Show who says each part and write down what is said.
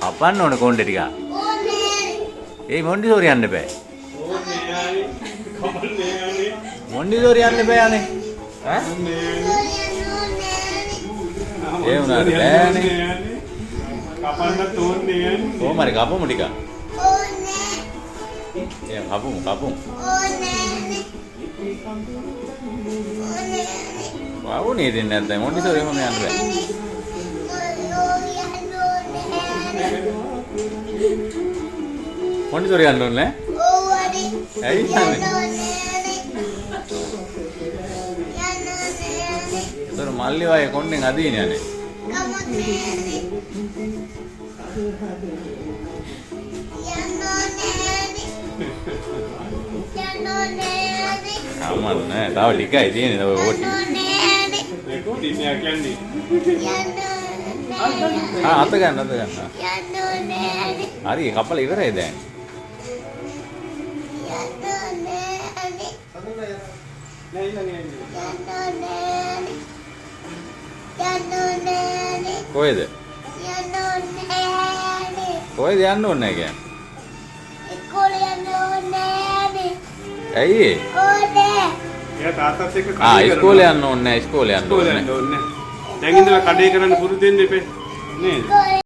Speaker 1: අපන්න ඕන කොණ්ඩේ ටික. ඒ මොන්ඩිසෝරි යන්න බෑ. මොන්ඩිසෝරි යන්න බෑ අනේ. ඈ? ඒ උනාද බෑනේ.
Speaker 2: කපන්න තෝන්නේ යන්නේ.
Speaker 1: කොහොම හරි කපමු ටික. ඒ කපමු. වවුනේ දෙන්නේ නැත්නම් මොන්ඩිසෝරි එහෙම යන්න බෑ. මොන්ඩිසෝරි යන්න ඕනේ නෑ? ඇයි යන්නේ? ඒතර මල්ලි වගේ කොණ්ඩෙන් අදින්නේ යන්නේ. අම්මා නෑ තව ටිකයි තියෙන්නේ ඔය ඕටි.
Speaker 2: මේ කොටිනියා කියන්නේ.
Speaker 1: අත ගන්න. හරි කපලා ඉවරයි දැන්. කොහෙද? කොහෙද යන්න ඕනේ කියන්නේ? ඇයි ඒ?
Speaker 2: එයා තාත්තත් එක්ක
Speaker 1: ඉස්කෝලේ යන්න ඕනේ නැහැ. ඉස්කෝලේ යන්න ඕනේ.
Speaker 2: දැන් ඉඳලා කඩේ කරන්න පුරුදු වෙන්න එපේ. නේද?